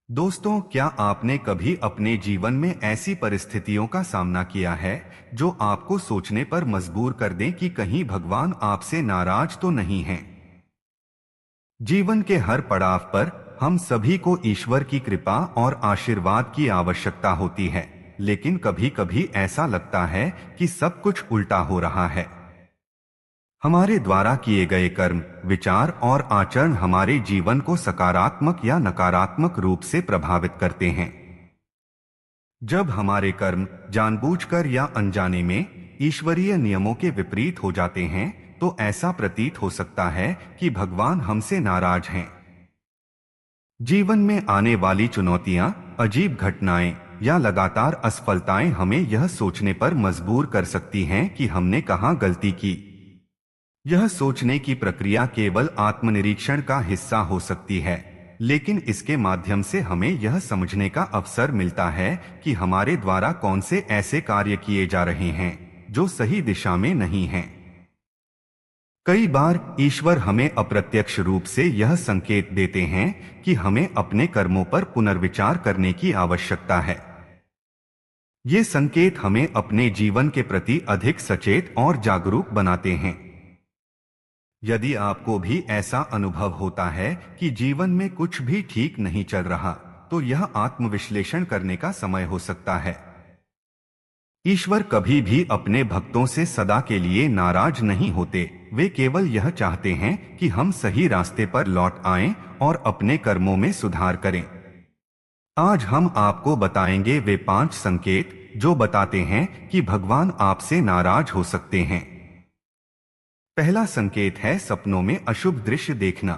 दोस्तों, क्या आपने कभी अपने जीवन में ऐसी परिस्थितियों का सामना किया है जो आपको सोचने पर मजबूर कर दें कि कहीं भगवान आपसे नाराज तो नहीं हैं? जीवन के हर पड़ाव पर हम सभी को ईश्वर की कृपा और आशीर्वाद की आवश्यकता होती है, लेकिन कभी कभी ऐसा लगता है कि सब कुछ उल्टा हो रहा है। हमारे द्वारा किए गए कर्म, विचार और आचरण हमारे जीवन को सकारात्मक या नकारात्मक रूप से प्रभावित करते हैं। जब हमारे कर्म जानबूझकर या अनजाने में ईश्वरीय नियमों के विपरीत हो जाते हैं, तो ऐसा प्रतीत हो सकता है कि भगवान हमसे नाराज हैं। जीवन में आने वाली चुनौतियां, अजीब घटनाएं या लगातार असफलताएं हमें यह सोचने पर मजबूर कर सकती हैं कि हमने कहां गलती की। यह सोचने की प्रक्रिया केवल आत्मनिरीक्षण का हिस्सा हो सकती है, लेकिन इसके माध्यम से हमें यह समझने का अवसर मिलता है कि हमारे द्वारा कौन से ऐसे कार्य किए जा रहे हैं जो सही दिशा में नहीं हैं। कई बार ईश्वर हमें अप्रत्यक्ष रूप से यह संकेत देते हैं कि हमें अपने कर्मों पर पुनर्विचार करने की आवश्यकता है। ये संकेत हमें अपने जीवन के प्रति अधिक सचेत और जागरूक बनाते हैं। यदि आपको भी ऐसा अनुभव होता है कि जीवन में कुछ भी ठीक नहीं चल रहा, तो यह आत्मविश्लेषण करने का समय हो सकता है। ईश्वर कभी भी अपने भक्तों से सदा के लिए नाराज नहीं होते। वे केवल यह चाहते हैं कि हम सही रास्ते पर लौट आएं और अपने कर्मों में सुधार करें। आज हम आपको बताएंगे वे 5 संकेत जो बताते हैं कि भगवान आपसे नाराज हो सकते हैं। पहला संकेत है सपनों में अशुभ दृश्य देखना।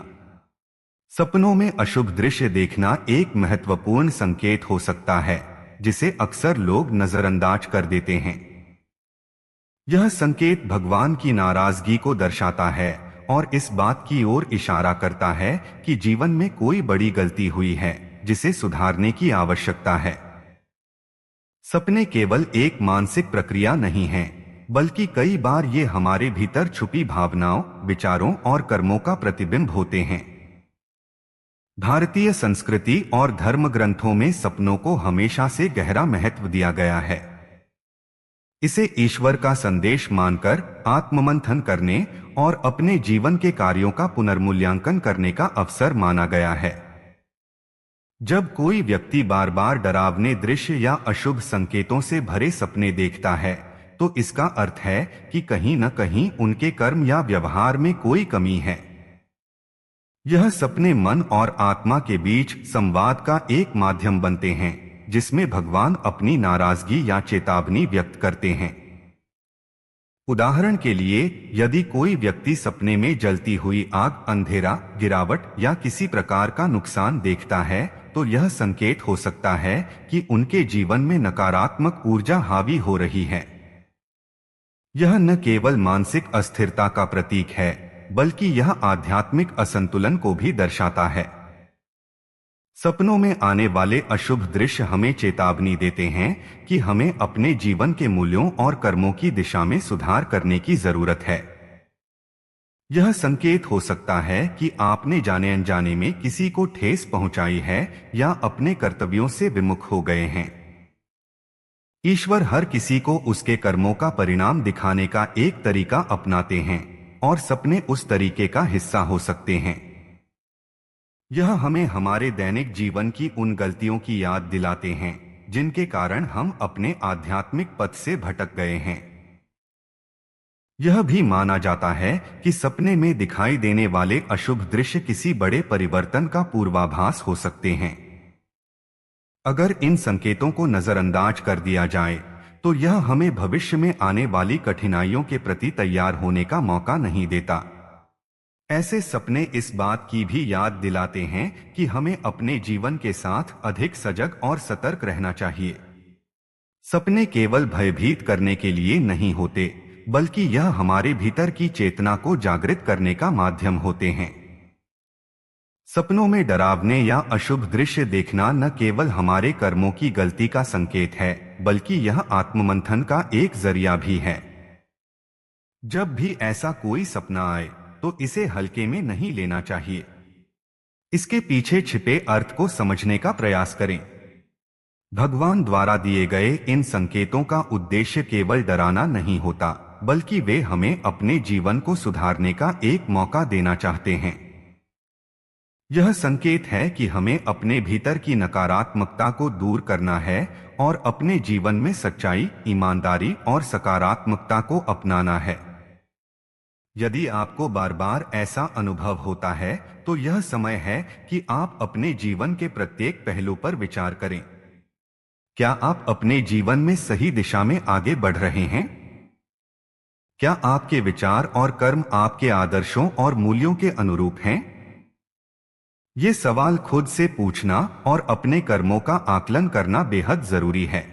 सपनों में अशुभ दृश्य देखना एक महत्वपूर्ण संकेत हो सकता है, जिसे अक्सर लोग नजरअंदाज कर देते हैं। यह संकेत भगवान की नाराजगी को दर्शाता है और इस बात की ओर इशारा करता है कि जीवन में कोई बड़ी गलती हुई है जिसे सुधारने की आवश्यकता है। सपने केवल एक मानसिक प्रक्रिया नहीं है, बल्कि कई बार ये हमारे भीतर छुपी भावनाओं, विचारों और कर्मों का प्रतिबिंब होते हैं। भारतीय संस्कृति और धर्म ग्रंथों में सपनों को हमेशा से गहरा महत्व दिया गया है। इसे ईश्वर का संदेश मानकर आत्ममंथन करने और अपने जीवन के कार्यों का पुनर्मूल्यांकन करने का अवसर माना गया है। जब कोई व्यक्ति बार बार डरावने दृश्य या अशुभ संकेतों से भरे सपने देखता है, तो इसका अर्थ है कि कहीं न कहीं उनके कर्म या व्यवहार में कोई कमी है। यह सपने मन और आत्मा के बीच संवाद का एक माध्यम बनते हैं, जिसमें भगवान अपनी नाराजगी या चेतावनी व्यक्त करते हैं। उदाहरण के लिए, यदि कोई व्यक्ति सपने में जलती हुई आग, अंधेरा, गिरावट या किसी प्रकार का नुकसान देखता है, तो यह संकेत हो सकता है कि उनके जीवन में नकारात्मक ऊर्जा हावी हो रही है। यह न केवल मानसिक अस्थिरता का प्रतीक है, बल्कि यह आध्यात्मिक असंतुलन को भी दर्शाता है। सपनों में आने वाले अशुभ दृश्य हमें चेतावनी देते हैं कि हमें अपने जीवन के मूल्यों और कर्मों की दिशा में सुधार करने की जरूरत है। यह संकेत हो सकता है कि आपने जाने अनजाने में किसी को ठेस पहुंचाई है या अपने कर्तव्यों से विमुख हो गए हैं। ईश्वर हर किसी को उसके कर्मों का परिणाम दिखाने का एक तरीका अपनाते हैं, और सपने उस तरीके का हिस्सा हो सकते हैं। यह हमें हमारे दैनिक जीवन की उन गलतियों की याद दिलाते हैं जिनके कारण हम अपने आध्यात्मिक पथ से भटक गए हैं। यह भी माना जाता है कि सपने में दिखाई देने वाले अशुभ दृश्य किसी बड़े परिवर्तन का पूर्वाभास हो सकते हैं। अगर इन संकेतों को नजरअंदाज कर दिया जाए, तो यह हमें भविष्य में आने वाली कठिनाइयों के प्रति तैयार होने का मौका नहीं देता। ऐसे सपने इस बात की भी याद दिलाते हैं कि हमें अपने जीवन के साथ अधिक सजग और सतर्क रहना चाहिए। सपने केवल भयभीत करने के लिए नहीं होते, बल्कि यह हमारे भीतर की चेतना को जागृत करने का माध्यम होते हैं। सपनों में डरावने या अशुभ दृश्य देखना न केवल हमारे कर्मों की गलती का संकेत है, बल्कि यह आत्ममंथन का एक जरिया भी है। जब भी ऐसा कोई सपना आए, तो इसे हल्के में नहीं लेना चाहिए। इसके पीछे छिपे अर्थ को समझने का प्रयास करें। भगवान द्वारा दिए गए इन संकेतों का उद्देश्य केवल डराना नहीं होता, बल्कि वे हमें अपने जीवन को सुधारने का एक मौका देना चाहते हैं। यह संकेत है कि हमें अपने भीतर की नकारात्मकता को दूर करना है और अपने जीवन में सच्चाई, ईमानदारी और सकारात्मकता को अपनाना है। यदि आपको बार बार ऐसा अनुभव होता है, तो यह समय है कि आप अपने जीवन के प्रत्येक पहलू पर विचार करें। क्या आप अपने जीवन में सही दिशा में आगे बढ़ रहे हैं? क्या आपके विचार और कर्म आपके आदर्शों और मूल्यों के अनुरूप हैं? ये सवाल खुद से पूछना और अपने कर्मों का आकलन करना बेहद जरूरी है।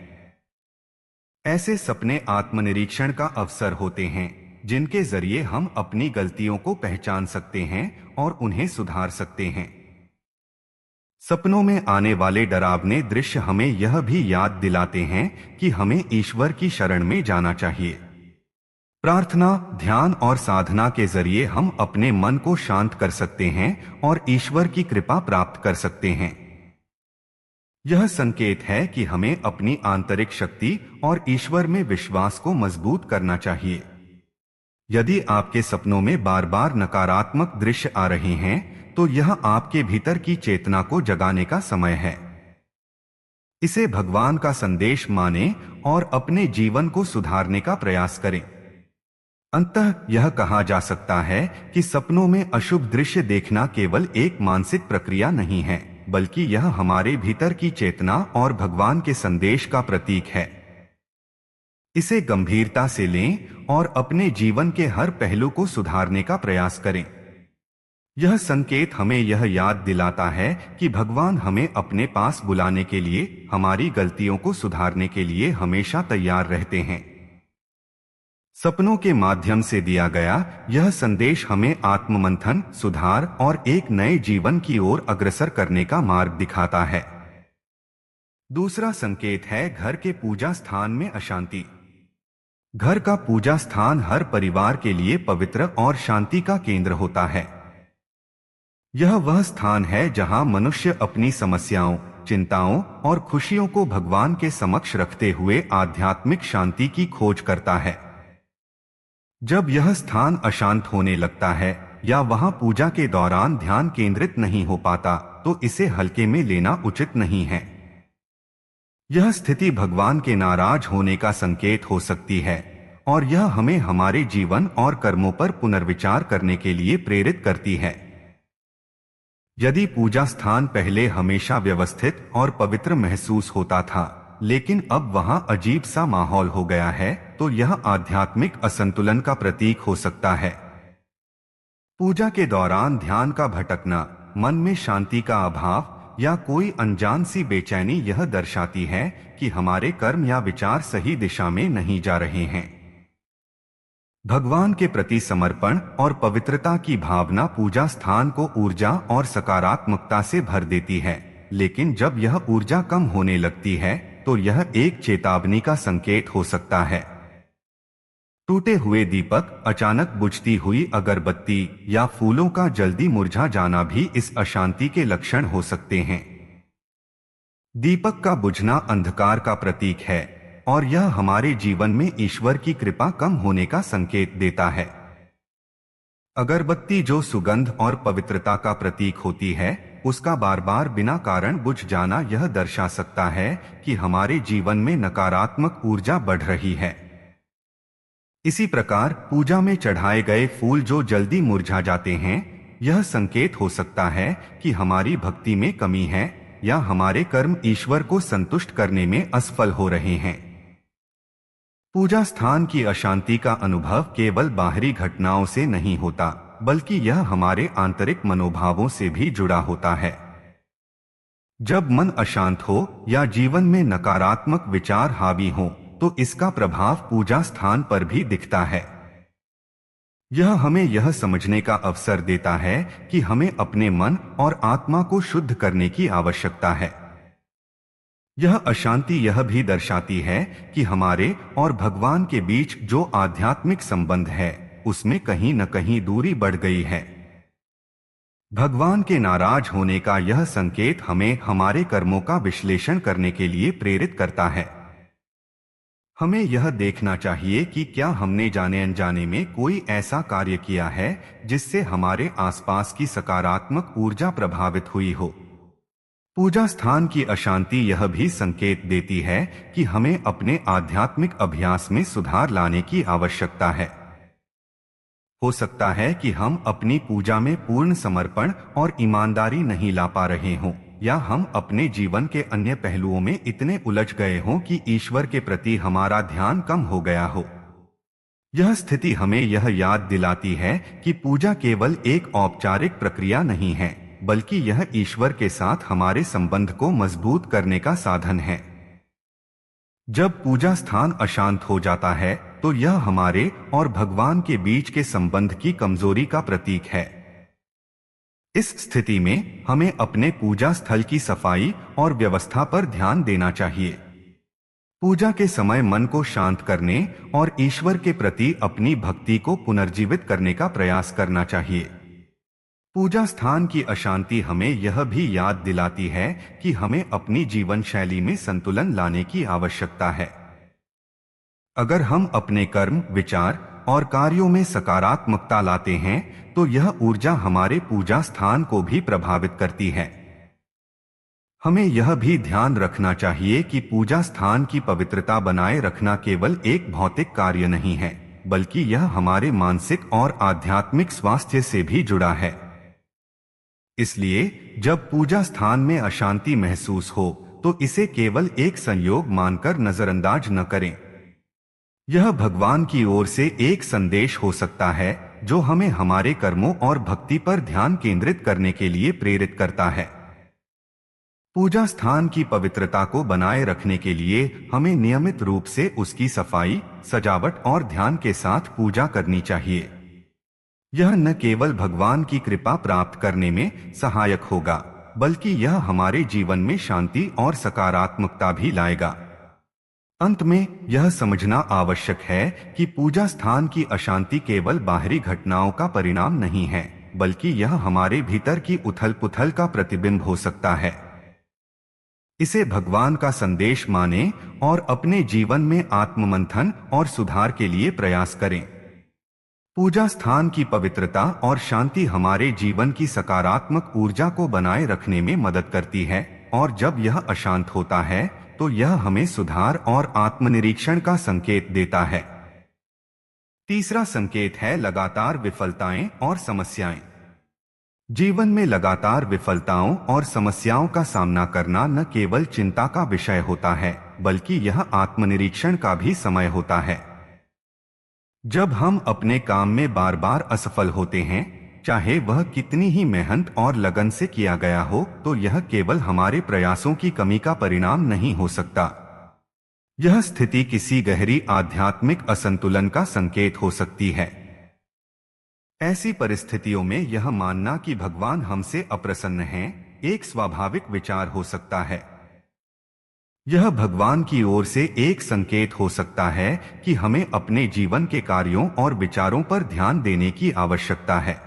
ऐसे सपने आत्मनिरीक्षण का अवसर होते हैं, जिनके जरिए हम अपनी गलतियों को पहचान सकते हैं और उन्हें सुधार सकते हैं। सपनों में आने वाले डरावने दृश्य हमें यह भी याद दिलाते हैं कि हमें ईश्वर की शरण में जाना चाहिए। प्रार्थना, ध्यान और साधना के जरिए हम अपने मन को शांत कर सकते हैं और ईश्वर की कृपा प्राप्त कर सकते हैं। यह संकेत है कि हमें अपनी आंतरिक शक्ति और ईश्वर में विश्वास को मजबूत करना चाहिए। यदि आपके सपनों में बार बार नकारात्मक दृश्य आ रहे हैं, तो यह आपके भीतर की चेतना को जगाने का समय है। इसे भगवान का संदेश माने और अपने जीवन को सुधारने का प्रयास करें। अंततः यह कहा जा सकता है कि सपनों में अशुभ दृश्य देखना केवल एक मानसिक प्रक्रिया नहीं है, बल्कि यह हमारे भीतर की चेतना और भगवान के संदेश का प्रतीक है। इसे गंभीरता से लें और अपने जीवन के हर पहलू को सुधारने का प्रयास करें। यह संकेत हमें यह याद दिलाता है कि भगवान हमें अपने पास बुलाने के लिए, हमारी गलतियों को सुधारने के लिए हमेशा तैयार रहते हैं। सपनों के माध्यम से दिया गया यह संदेश हमें आत्ममंथन, सुधार और एक नए जीवन की ओर अग्रसर करने का मार्ग दिखाता है। दूसरा संकेत है घर के पूजा स्थान में अशांति। घर का पूजा स्थान हर परिवार के लिए पवित्र और शांति का केंद्र होता है। यह वह स्थान है जहां मनुष्य अपनी समस्याओं, चिंताओं और खुशियों को भगवान के समक्ष रखते हुए आध्यात्मिक शांति की खोज करता है। जब यह स्थान अशांत होने लगता है या वहां पूजा के दौरान ध्यान केंद्रित नहीं हो पाता, तो इसे हल्के में लेना उचित नहीं है। यह स्थिति भगवान के नाराज होने का संकेत हो सकती है और यह हमें हमारे जीवन और कर्मों पर पुनर्विचार करने के लिए प्रेरित करती है। यदि पूजा स्थान पहले हमेशा व्यवस्थित और पवित्र महसूस होता था, लेकिन अब वहां अजीब सा माहौल हो गया है, तो यह आध्यात्मिक असंतुलन का प्रतीक हो सकता है। पूजा के दौरान ध्यान का भटकना, मन में शांति का अभाव या कोई अनजान सी बेचैनी यह दर्शाती है कि हमारे कर्म या विचार सही दिशा में नहीं जा रहे हैं। भगवान के प्रति समर्पण और पवित्रता की भावना पूजा स्थान को ऊर्जा और सकारात्मकता से भर देती है, लेकिन जब यह ऊर्जा कम होने लगती है, तो यह एक चेतावनी का संकेत हो सकता है। टूटे हुए दीपक, अचानक बुझती हुई अगरबत्ती या फूलों का जल्दी मुरझा जाना भी इस अशांति के लक्षण हो सकते हैं। दीपक का बुझना अंधकार का प्रतीक है और यह हमारे जीवन में ईश्वर की कृपा कम होने का संकेत देता है। अगरबत्ती जो सुगंध और पवित्रता का प्रतीक होती है, उसका बार बार बिना कारण बुझ जाना यह दर्शा सकता है कि हमारे जीवन में नकारात्मक ऊर्जा बढ़ रही है। इसी प्रकार पूजा में चढ़ाए गए फूल जो जल्दी मुरझा जाते हैं, यह संकेत हो सकता है कि हमारी भक्ति में कमी है या हमारे कर्म ईश्वर को संतुष्ट करने में असफल हो रहे हैं। पूजा स्थान की अशांति का अनुभव केवल बाहरी घटनाओं से नहीं होता, बल्कि यह हमारे आंतरिक मनोभावों से भी जुड़ा होता है। जब मन अशांत हो या जीवन में नकारात्मक विचार हावी हो, तो इसका प्रभाव पूजा स्थान पर भी दिखता है। यह हमें यह समझने का अवसर देता है कि हमें अपने मन और आत्मा को शुद्ध करने की आवश्यकता है। यह अशांति यह भी दर्शाती है कि हमारे और भगवान के बीच जो आध्यात्मिक संबंध है, उसमें कहीं न कहीं दूरी बढ़ गई है। भगवान के नाराज होने का यह संकेत हमें हमारे कर्मों का विश्लेषण करने के लिए प्रेरित करता है। हमें यह देखना चाहिए कि क्या हमने जाने अनजाने में कोई ऐसा कार्य किया है जिससे हमारे आसपास की सकारात्मक ऊर्जा प्रभावित हुई हो। पूजा स्थान की अशांति यह भी संकेत देती है कि हमें अपने आध्यात्मिक अभ्यास में सुधार लाने की आवश्यकता है। हो सकता है कि हम अपनी पूजा में पूर्ण समर्पण और ईमानदारी नहीं ला पा रहे हों, या हम अपने जीवन के अन्य पहलुओं में इतने उलझ गए हों कि ईश्वर के प्रति हमारा ध्यान कम हो गया हो। यह स्थिति हमें यह याद दिलाती है कि पूजा केवल एक औपचारिक प्रक्रिया नहीं है, बल्कि यह ईश्वर के साथ हमारे संबंध को मजबूत करने का साधन है। जब पूजा स्थान अशांत हो जाता है तो यह हमारे और भगवान के बीच के संबंध की कमजोरी का प्रतीक है। इस स्थिति में हमें अपने पूजा स्थल की सफाई और व्यवस्था पर ध्यान देना चाहिए। पूजा के समय मन को शांत करने और ईश्वर के प्रति अपनी भक्ति को पुनर्जीवित करने का प्रयास करना चाहिए। पूजा स्थान की अशांति हमें यह भी याद दिलाती है कि हमें अपनी जीवन शैली में संतुलन लाने की आवश्यकता है। अगर हम अपने कर्म, विचार और कार्यों में सकारात्मकता लाते हैं तो यह ऊर्जा हमारे पूजा स्थान को भी प्रभावित करती है। हमें यह भी ध्यान रखना चाहिए कि पूजा स्थान की पवित्रता बनाए रखना केवल एक भौतिक कार्य नहीं है, बल्कि यह हमारे मानसिक और आध्यात्मिक स्वास्थ्य से भी जुड़ा है। इसलिए जब पूजा स्थान में अशांति महसूस हो तो इसे केवल एक संयोग मानकर नजरअंदाज न करें। यह भगवान की ओर से एक संदेश हो सकता है जो हमें हमारे कर्मों और भक्ति पर ध्यान केंद्रित करने के लिए प्रेरित करता है। पूजा स्थान की पवित्रता को बनाए रखने के लिए हमें नियमित रूप से उसकी सफाई, सजावट और ध्यान के साथ पूजा करनी चाहिए। यह न केवल भगवान की कृपा प्राप्त करने में सहायक होगा, बल्कि यह हमारे जीवन में शांति और सकारात्मकता भी लाएगा। अंत में यह समझना आवश्यक है कि पूजा स्थान की अशांति केवल बाहरी घटनाओं का परिणाम नहीं है, बल्कि यह हमारे भीतर की उथल-पुथल का प्रतिबिंब हो सकता है। इसे भगवान का संदेश माने और अपने जीवन में आत्ममंथन और सुधार के लिए प्रयास करें। पूजा स्थान की पवित्रता और शांति हमारे जीवन की सकारात्मक ऊर्जा को बनाए रखने में मदद करती है, और जब यह अशांत होता है तो यह हमें सुधार और आत्मनिरीक्षण का संकेत देता है। तीसरा संकेत है लगातार विफलताएं और समस्याएं। जीवन में लगातार विफलताओं और समस्याओं का सामना करना न केवल चिंता का विषय होता है, बल्कि यह आत्मनिरीक्षण का भी समय होता है। जब हम अपने काम में बार बार असफल होते हैं, चाहे वह कितनी ही मेहनत और लगन से किया गया हो, तो यह केवल हमारे प्रयासों की कमी का परिणाम नहीं हो सकता। यह स्थिति किसी गहरी आध्यात्मिक असंतुलन का संकेत हो सकती है। ऐसी परिस्थितियों में यह मानना कि भगवान हमसे अप्रसन्न हैं, एक स्वाभाविक विचार हो सकता है। यह भगवान की ओर से एक संकेत हो सकता है कि हमें अपने जीवन के कार्यों और विचारों पर ध्यान देने की आवश्यकता है।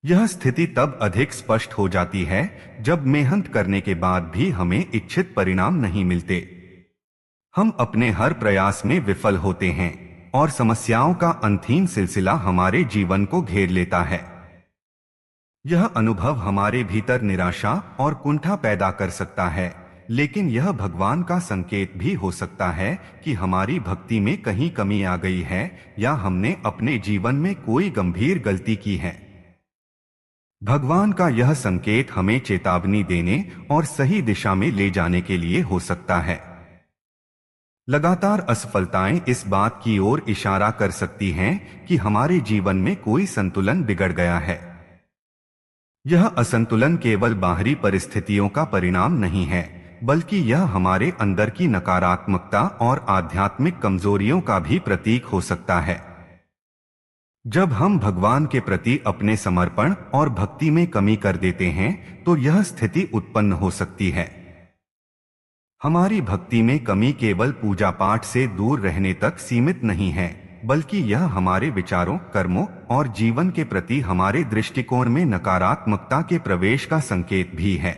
यह स्थिति तब अधिक स्पष्ट हो जाती है जब मेहनत करने के बाद भी हमें इच्छित परिणाम नहीं मिलते। हम अपने हर प्रयास में विफल होते हैं और समस्याओं का अंतहीन सिलसिला हमारे जीवन को घेर लेता है। यह अनुभव हमारे भीतर निराशा और कुंठा पैदा कर सकता है, लेकिन यह भगवान का संकेत भी हो सकता है कि हमारी भक्ति में कहीं कमी आ गई है या हमने अपने जीवन में कोई गंभीर गलती की है। भगवान का यह संकेत हमें चेतावनी देने और सही दिशा में ले जाने के लिए हो सकता है। लगातार असफलताएं इस बात की ओर इशारा कर सकती हैं कि हमारे जीवन में कोई संतुलन बिगड़ गया है। यह असंतुलन केवल बाहरी परिस्थितियों का परिणाम नहीं है, बल्कि यह हमारे अंदर की नकारात्मकता और आध्यात्मिक कमजोरियों का भी प्रतीक हो सकता है। जब हम भगवान के प्रति अपने समर्पण और भक्ति में कमी कर देते हैं तो यह स्थिति उत्पन्न हो सकती है। हमारी भक्ति में कमी केवल पूजा पाठ से दूर रहने तक सीमित नहीं है, बल्कि यह हमारे विचारों, कर्मों और जीवन के प्रति हमारे दृष्टिकोण में नकारात्मकता के प्रवेश का संकेत भी है।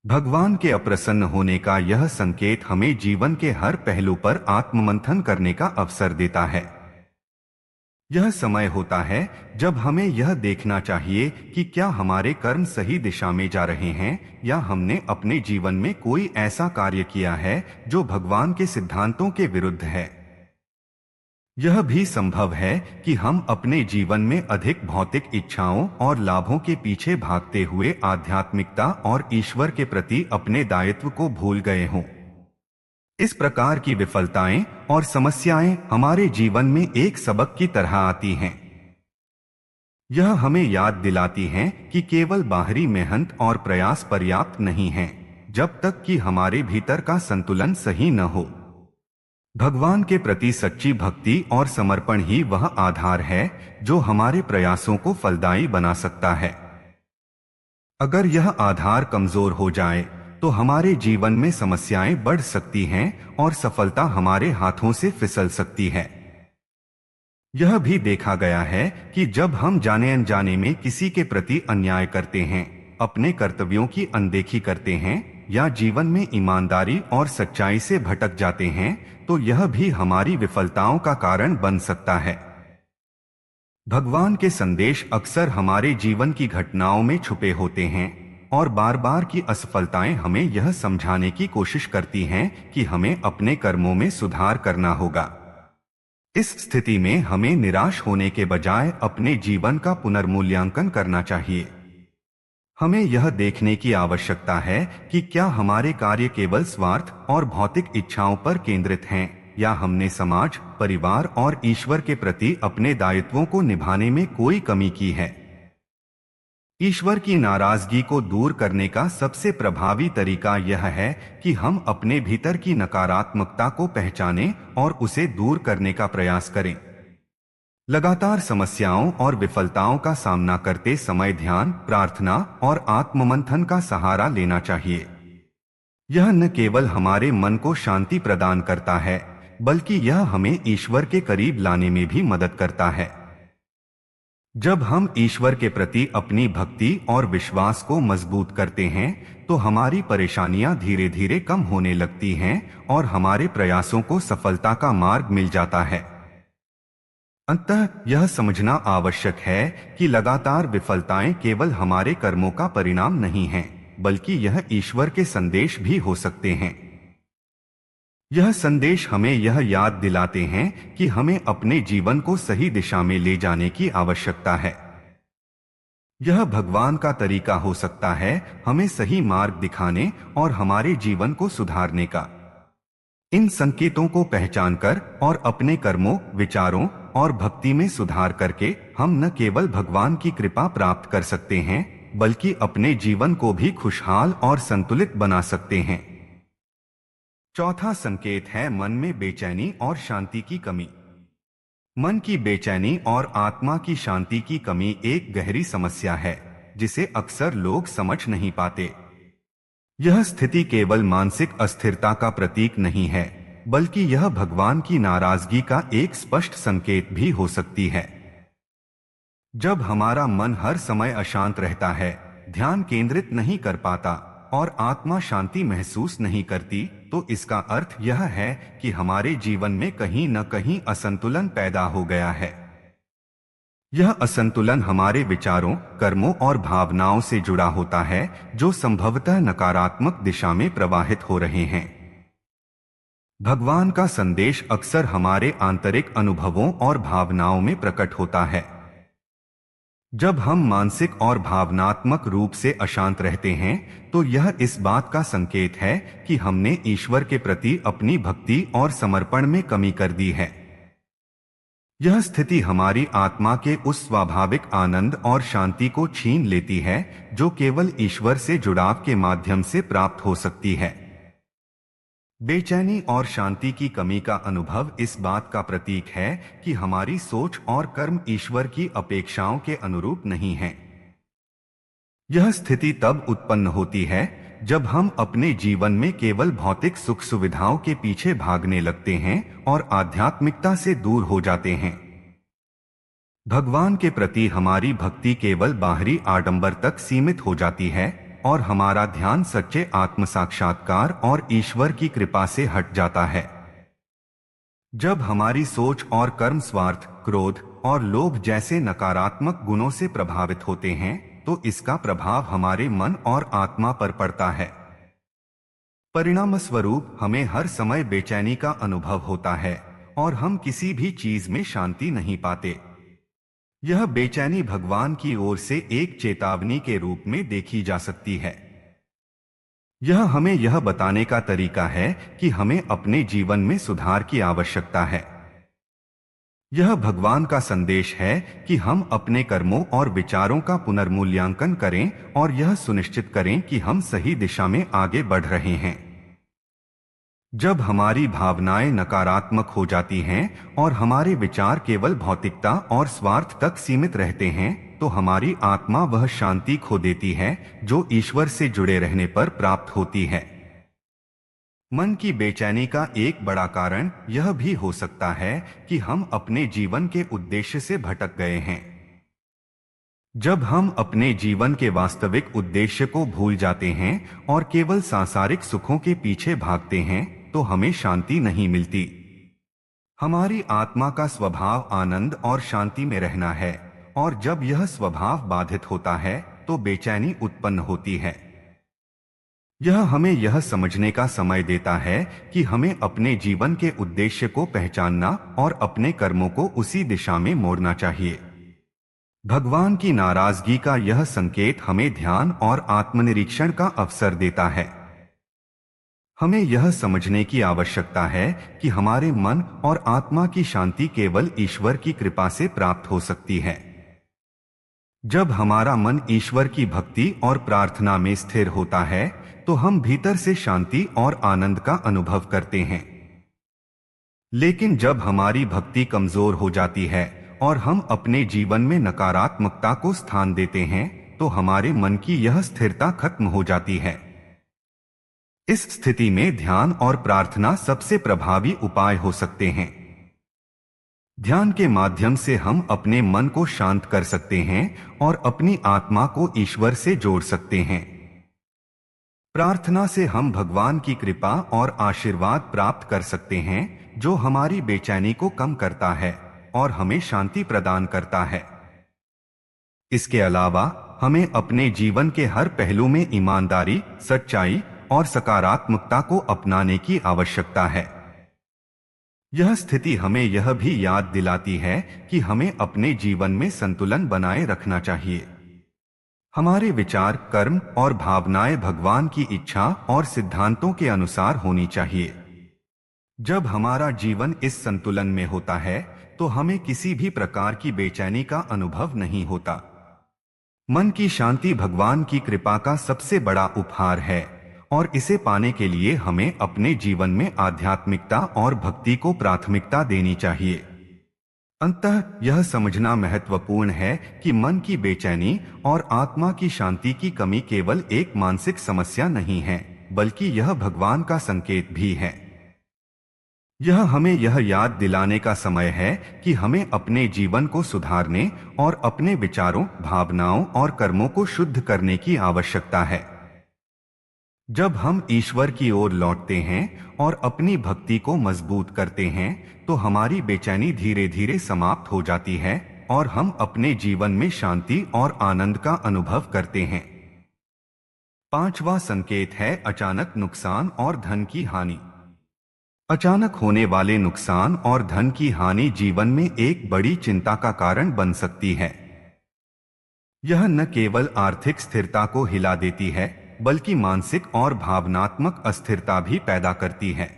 भगवान के अप्रसन्न होने का यह संकेत हमें जीवन के हर पहलू पर आत्ममंथन करने का अवसर देता है। यह समय होता है जब हमें यह देखना चाहिए कि क्या हमारे कर्म सही दिशा में जा रहे हैं या हमने अपने जीवन में कोई ऐसा कार्य किया है जो भगवान के सिद्धांतों के विरुद्ध है। यह भी संभव है कि हम अपने जीवन में अधिक भौतिक इच्छाओं और लाभों के पीछे भागते हुए आध्यात्मिकता और ईश्वर के प्रति अपने दायित्व को भूल गए हों। इस प्रकार की विफलताएं और समस्याएं हमारे जीवन में एक सबक की तरह आती हैं। यह हमें याद दिलाती हैं कि केवल बाहरी मेहनत और प्रयास पर्याप्त नहीं है, जब तक कि हमारे भीतर का संतुलन सही न हो। भगवान के प्रति सच्ची भक्ति और समर्पण ही वह आधार है जो हमारे प्रयासों को फलदायी बना सकता है। अगर यह आधार कमजोर हो जाए तो हमारे जीवन में समस्याएं बढ़ सकती हैं और सफलता हमारे हाथों से फिसल सकती है। यह भी देखा गया है कि जब हम जाने अनजाने में किसी के प्रति अन्याय करते हैं, अपने कर्तव्यों की अनदेखी करते हैं या जीवन में ईमानदारी और सच्चाई से भटक जाते हैं, तो यह भी हमारी विफलताओं का कारण बन सकता है। भगवान के संदेश अक्सर हमारे जीवन की घटनाओं में छुपे होते हैं और बार बार की असफलताएं हमें यह समझाने की कोशिश करती हैं कि हमें अपने कर्मों में सुधार करना होगा। इस स्थिति में हमें निराश होने के बजाय अपने जीवन का पुनर्मूल्यांकन करना चाहिए। हमें यह देखने की आवश्यकता है कि क्या हमारे कार्य केवल स्वार्थ और भौतिक इच्छाओं पर केंद्रित हैं या हमने समाज, परिवार और ईश्वर के प्रति अपने दायित्वों को निभाने में कोई कमी की है। ईश्वर की नाराजगी को दूर करने का सबसे प्रभावी तरीका यह है कि हम अपने भीतर की नकारात्मकता को पहचानें और उसे दूर करने का प्रयास करें। लगातार समस्याओं और विफलताओं का सामना करते समय ध्यान, प्रार्थना और आत्ममंथन का सहारा लेना चाहिए। यह न केवल हमारे मन को शांति प्रदान करता है, बल्कि यह हमें ईश्वर के करीब लाने में भी मदद करता है। जब हम ईश्वर के प्रति अपनी भक्ति और विश्वास को मजबूत करते हैं, तो हमारी परेशानियां धीरे धीरे कम होने लगती हैं और हमारे प्रयासों को सफलता का मार्ग मिल जाता है। अंततः यह समझना आवश्यक है कि लगातार विफलताएं केवल हमारे कर्मों का परिणाम नहीं हैं, बल्कि यह ईश्वर के संदेश भी हो सकते हैं। यह संदेश हमें यह याद दिलाते हैं कि हमें अपने जीवन को सही दिशा में ले जाने की आवश्यकता है। यह भगवान का तरीका हो सकता है हमें सही मार्ग दिखाने और हमारे जीवन को सुधारने का। इन संकेतों को पहचानकर और अपने कर्मों, विचारों और भक्ति में सुधार करके हम न केवल भगवान की कृपा प्राप्त कर सकते हैं, बल्कि अपने जीवन को भी खुशहाल और संतुलित बना सकते हैं। चौथा संकेत है मन में बेचैनी और शांति की कमी। मन की बेचैनी और आत्मा की शांति की कमी एक गहरी समस्या है जिसे अक्सर लोग समझ नहीं पाते। यह स्थिति केवल मानसिक अस्थिरता का प्रतीक नहीं है, बल्कि यह भगवान की नाराजगी का एक स्पष्ट संकेत भी हो सकती है। जब हमारा मन हर समय अशांत रहता है, ध्यान केंद्रित नहीं कर पाता और आत्मा शांति महसूस नहीं करती, तो इसका अर्थ यह है कि हमारे जीवन में कहीं न कहीं असंतुलन पैदा हो गया है। यह असंतुलन हमारे विचारों, कर्मों और भावनाओं से जुड़ा होता है जो संभवतः नकारात्मक दिशा में प्रवाहित हो रहे हैं। भगवान का संदेश अक्सर हमारे आंतरिक अनुभवों और भावनाओं में प्रकट होता है। जब हम मानसिक और भावनात्मक रूप से अशांत रहते हैं, तो यह इस बात का संकेत है कि हमने ईश्वर के प्रति अपनी भक्ति और समर्पण में कमी कर दी है। यह स्थिति हमारी आत्मा के उस स्वाभाविक आनंद और शांति को छीन लेती है जो केवल ईश्वर से जुड़ाव के माध्यम से प्राप्त हो सकती है। बेचैनी और शांति की कमी का अनुभव इस बात का प्रतीक है कि हमारी सोच और कर्म ईश्वर की अपेक्षाओं के अनुरूप नहीं हैं। यह स्थिति तब उत्पन्न होती है जब हम अपने जीवन में केवल भौतिक सुख सुविधाओं के पीछे भागने लगते हैं और आध्यात्मिकता से दूर हो जाते हैं। भगवान के प्रति हमारी भक्ति केवल बाहरी आडंबर तक सीमित हो जाती है और हमारा ध्यान सच्चे आत्म साक्षात्कार और ईश्वर की कृपा से हट जाता है। जब हमारी सोच और कर्म स्वार्थ, क्रोध और लोभ जैसे नकारात्मक गुणों से प्रभावित होते हैं, तो इसका प्रभाव हमारे मन और आत्मा पर पड़ता है। परिणाम स्वरूप हमें हर समय बेचैनी का अनुभव होता है और हम किसी भी चीज में शांति नहीं पाते। यह बेचैनी भगवान की ओर से एक चेतावनी के रूप में देखी जा सकती है। यह हमें यह बताने का तरीका है कि हमें अपने जीवन में सुधार की आवश्यकता है। यह भगवान का संदेश है कि हम अपने कर्मों और विचारों का पुनर्मूल्यांकन करें और यह सुनिश्चित करें कि हम सही दिशा में आगे बढ़ रहे हैं। जब हमारी भावनाएं नकारात्मक हो जाती हैं और हमारे विचार केवल भौतिकता और स्वार्थ तक सीमित रहते हैं, तो हमारी आत्मा वह शांति खो देती है जो ईश्वर से जुड़े रहने पर प्राप्त होती है। मन की बेचैनी का एक बड़ा कारण यह भी हो सकता है कि हम अपने जीवन के उद्देश्य से भटक गए हैं। जब हम अपने जीवन के वास्तविक उद्देश्य को भूल जाते हैं और केवल सांसारिक सुखों के पीछे भागते हैं, तो हमें शांति नहीं मिलती। हमारी आत्मा का स्वभाव आनंद और शांति में रहना है, और जब यह स्वभाव बाधित होता है तो बेचैनी उत्पन्न होती है। यह हमें यह समझने का समय देता है कि हमें अपने जीवन के उद्देश्य को पहचानना और अपने कर्मों को उसी दिशा में मोड़ना चाहिए। भगवान की नाराजगी का यह संकेत हमें ध्यान और आत्मनिरीक्षण का अवसर देता है। हमें यह समझने की आवश्यकता है कि हमारे मन और आत्मा की शांति केवल ईश्वर की कृपा से प्राप्त हो सकती है। जब हमारा मन ईश्वर की भक्ति और प्रार्थना में स्थिर होता है, तो हम भीतर से शांति और आनंद का अनुभव करते हैं। लेकिन जब हमारी भक्ति कमजोर हो जाती है और हम अपने जीवन में नकारात्मकता को स्थान देते हैं, तो हमारे मन की यह स्थिरता खत्म हो जाती है। इस स्थिति में ध्यान और प्रार्थना सबसे प्रभावी उपाय हो सकते हैं। ध्यान के माध्यम से हम अपने मन को शांत कर सकते हैं और अपनी आत्मा को ईश्वर से जोड़ सकते हैं। प्रार्थना से हम भगवान की कृपा और आशीर्वाद प्राप्त कर सकते हैं, जो हमारी बेचैनी को कम करता है और हमें शांति प्रदान करता है। इसके अलावा हमें अपने जीवन के हर पहलू में ईमानदारी, सच्चाई और सकारात्मकता को अपनाने की आवश्यकता है। यह स्थिति हमें यह भी याद दिलाती है कि हमें अपने जीवन में संतुलन बनाए रखना चाहिए। हमारे विचार, कर्म और भावनाएं भगवान की इच्छा और सिद्धांतों के अनुसार होनी चाहिए। जब हमारा जीवन इस संतुलन में होता है, तो हमें किसी भी प्रकार की बेचैनी का अनुभव नहीं होता। मन की शांति भगवान की कृपा का सबसे बड़ा उपहार है, और इसे पाने के लिए हमें अपने जीवन में आध्यात्मिकता और भक्ति को प्राथमिकता देनी चाहिए। अंततः यह समझना महत्वपूर्ण है कि मन की बेचैनी और आत्मा की शांति की कमी केवल एक मानसिक समस्या नहीं है, बल्कि यह भगवान का संकेत भी है। यह हमें यह याद दिलाने का समय है कि हमें अपने जीवन को सुधारने और अपने विचारों, भावनाओं और कर्मों को शुद्ध करने की आवश्यकता है। जब हम ईश्वर की ओर लौटते हैं और अपनी भक्ति को मजबूत करते हैं, तो हमारी बेचैनी धीरे धीरे समाप्त हो जाती है और हम अपने जीवन में शांति और आनंद का अनुभव करते हैं। पांचवा संकेत है अचानक नुकसान और धन की हानि। अचानक होने वाले नुकसान और धन की हानि जीवन में एक बड़ी चिंता का कारण बन सकती है। यह न केवल आर्थिक स्थिरता को हिला देती है, बल्कि मानसिक और भावनात्मक अस्थिरता भी पैदा करती है।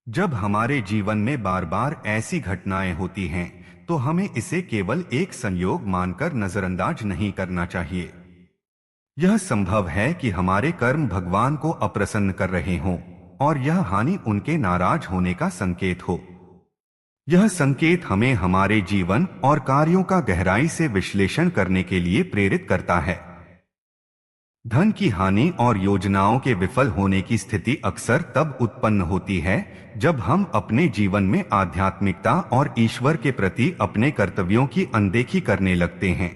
जब हमारे जीवन में बार बार ऐसी घटनाएं होती हैं, तो हमें इसे केवल एक संयोग मानकर नजरअंदाज नहीं करना चाहिए। यह संभव है कि हमारे कर्म भगवान को अप्रसन्न कर रहे हों और यह हानि उनके नाराज होने का संकेत हो। यह संकेत हमें हमारे जीवन और कार्यों का गहराई से विश्लेषण करने के लिए प्रेरित करता है। धन की हानि और योजनाओं के विफल होने की स्थिति अक्सर तब उत्पन्न होती है जब हम अपने जीवन में आध्यात्मिकता और ईश्वर के प्रति अपने कर्तव्यों की अनदेखी करने लगते हैं।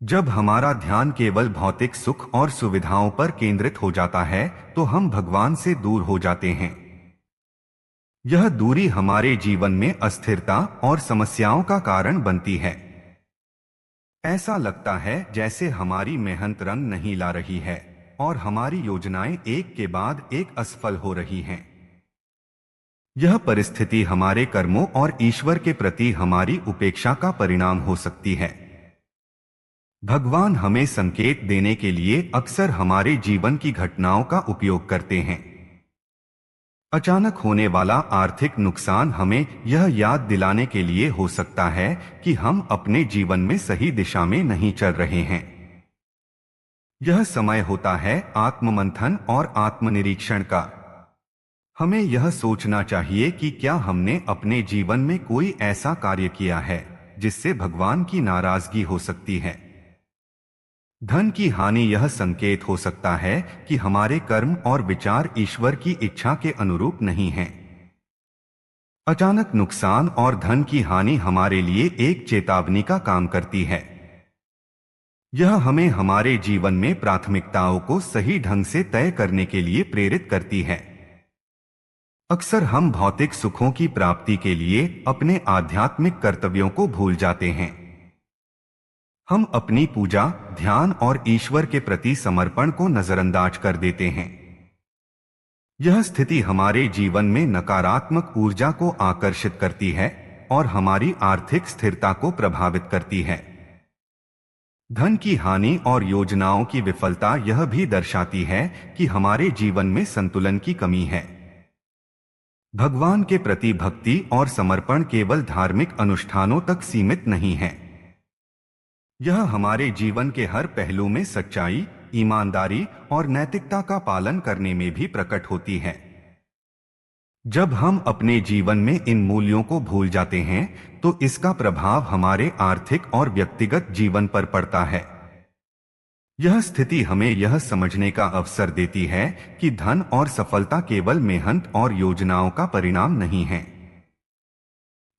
जब हमारा ध्यान केवल भौतिक सुख और सुविधाओं पर केंद्रित हो जाता है तो हम भगवान से दूर हो जाते हैं। यह दूरी हमारे जीवन में अस्थिरता और समस्याओं का कारण बनती है। ऐसा लगता है जैसे हमारी मेहनत रंग नहीं ला रही है और हमारी योजनाएं एक के बाद एक असफल हो रही हैं। यह परिस्थिति हमारे कर्मों और ईश्वर के प्रति हमारी उपेक्षा का परिणाम हो सकती है। भगवान हमें संकेत देने के लिए अक्सर हमारे जीवन की घटनाओं का उपयोग करते हैं। अचानक होने वाला आर्थिक नुकसान हमें यह याद दिलाने के लिए हो सकता है कि हम अपने जीवन में सही दिशा में नहीं चल रहे हैं। यह समय होता है आत्ममंथन और आत्मनिरीक्षण का। हमें यह सोचना चाहिए कि क्या हमने अपने जीवन में कोई ऐसा कार्य किया है जिससे भगवान की नाराजगी हो सकती है। धन की हानि यह संकेत हो सकता है कि हमारे कर्म और विचार ईश्वर की इच्छा के अनुरूप नहीं हैं। अचानक नुकसान और धन की हानि हमारे लिए एक चेतावनी का काम करती है। यह हमें हमारे जीवन में प्राथमिकताओं को सही ढंग से तय करने के लिए प्रेरित करती है। अक्सर हम भौतिक सुखों की प्राप्ति के लिए अपने आध्यात्मिक कर्तव्यों को भूल जाते हैं। हम अपनी पूजा, ध्यान और ईश्वर के प्रति समर्पण को नजरअंदाज कर देते हैं। यह स्थिति हमारे जीवन में नकारात्मक ऊर्जा को आकर्षित करती है और हमारी आर्थिक स्थिरता को प्रभावित करती है। धन की हानि और योजनाओं की विफलता यह भी दर्शाती है कि हमारे जीवन में संतुलन की कमी है। भगवान के प्रति भक्ति और समर्पण केवल धार्मिक अनुष्ठानों तक सीमित नहीं है। यह हमारे जीवन के हर पहलू में सच्चाई, ईमानदारी और नैतिकता का पालन करने में भी प्रकट होती है। जब हम अपने जीवन में इन मूल्यों को भूल जाते हैं तो इसका प्रभाव हमारे आर्थिक और व्यक्तिगत जीवन पर पड़ता है। यह स्थिति हमें यह समझने का अवसर देती है कि धन और सफलता केवल मेहनत और योजनाओं का परिणाम नहीं है।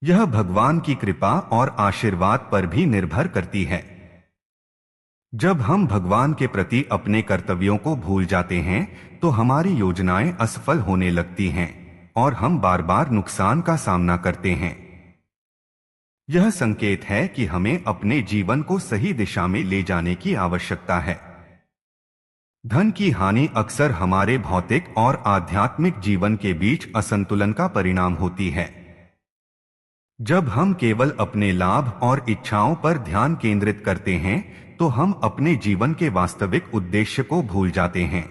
यह भगवान की कृपा और आशीर्वाद पर भी निर्भर करती है। जब हम भगवान के प्रति अपने कर्तव्यों को भूल जाते हैं तो हमारी योजनाएं असफल होने लगती हैं और हम बार बार नुकसान का सामना करते हैं। यह संकेत है कि हमें अपने जीवन को सही दिशा में ले जाने की आवश्यकता है। धन की हानि अक्सर हमारे भौतिक और आध्यात्मिक जीवन के बीच असंतुलन का परिणाम होती है। जब हम केवल अपने लाभ और इच्छाओं पर ध्यान केंद्रित करते हैं तो हम अपने जीवन के वास्तविक उद्देश्य को भूल जाते हैं।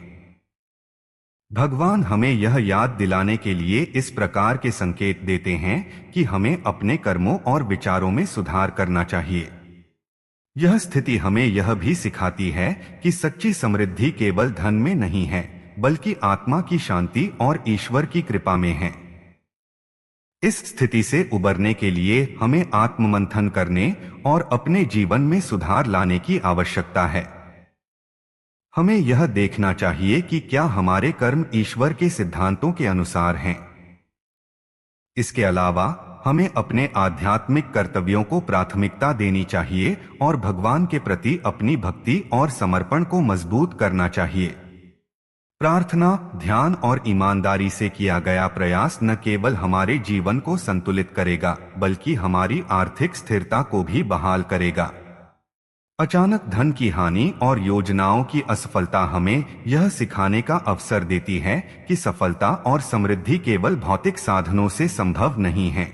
भगवान हमें यह याद दिलाने के लिए इस प्रकार के संकेत देते हैं कि हमें अपने कर्मों और विचारों में सुधार करना चाहिए। यह स्थिति हमें यह भी सिखाती है कि सच्ची समृद्धि केवल धन में नहीं है बल्कि आत्मा की शांति और ईश्वर की कृपा में है। इस स्थिति से उबरने के लिए हमें आत्ममंथन करने और अपने जीवन में सुधार लाने की आवश्यकता है। हमें यह देखना चाहिए कि क्या हमारे कर्म ईश्वर के सिद्धांतों के अनुसार हैं। इसके अलावा हमें अपने आध्यात्मिक कर्तव्यों को प्राथमिकता देनी चाहिए और भगवान के प्रति अपनी भक्ति और समर्पण को मजबूत करना चाहिए। प्रार्थना, ध्यान और ईमानदारी से किया गया प्रयास न केवल हमारे जीवन को संतुलित करेगा बल्कि हमारी आर्थिक स्थिरता को भी बहाल करेगा। अचानक धन की हानि और योजनाओं की असफलता हमें यह सिखाने का अवसर देती है कि सफलता और समृद्धि केवल भौतिक साधनों से संभव नहीं है।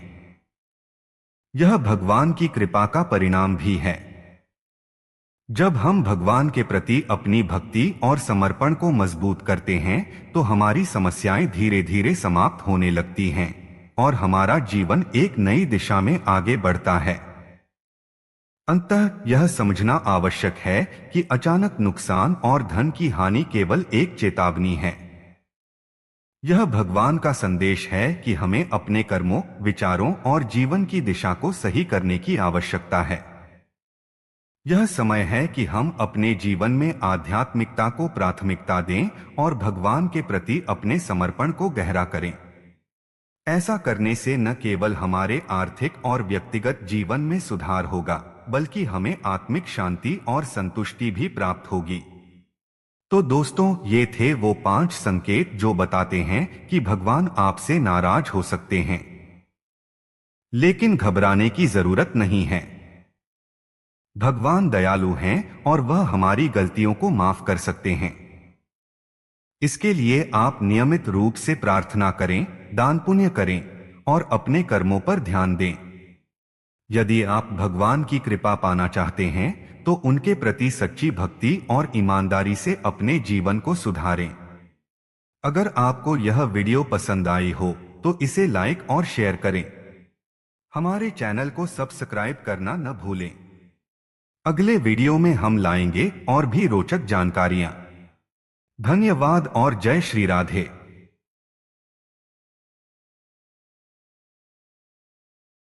यह भगवान की कृपा का परिणाम भी है। जब हम भगवान के प्रति अपनी भक्ति और समर्पण को मजबूत करते हैं तो हमारी समस्याएं धीरे धीरे समाप्त होने लगती हैं और हमारा जीवन एक नई दिशा में आगे बढ़ता है। अंततः यह समझना आवश्यक है कि अचानक नुकसान और धन की हानि केवल एक चेतावनी है। यह भगवान का संदेश है कि हमें अपने कर्मों, विचारों और जीवन की दिशा को सही करने की आवश्यकता है। यह समय है कि हम अपने जीवन में आध्यात्मिकता को प्राथमिकता दें और भगवान के प्रति अपने समर्पण को गहरा करें। ऐसा करने से न केवल हमारे आर्थिक और व्यक्तिगत जीवन में सुधार होगा, बल्कि हमें आत्मिक शांति और संतुष्टि भी प्राप्त होगी। तो दोस्तों, ये थे वो 5 संकेत जो बताते हैं कि भगवान आपसे नाराज हो सकते हैं। लेकिन घबराने की जरूरत नहीं है। भगवान दयालु हैं और वह हमारी गलतियों को माफ कर सकते हैं। इसके लिए आप नियमित रूप से प्रार्थना करें, दान पुण्य करें और अपने कर्मों पर ध्यान दें। यदि आप भगवान की कृपा पाना चाहते हैं तो उनके प्रति सच्ची भक्ति और ईमानदारी से अपने जीवन को सुधारें। अगर आपको यह वीडियो पसंद आई हो तो इसे लाइक और शेयर करें। हमारे चैनल को सब्सक्राइब करना न भूलें। अगले वीडियो में हम लाएंगे और भी रोचक जानकारियां। धन्यवाद और जय श्री राधे।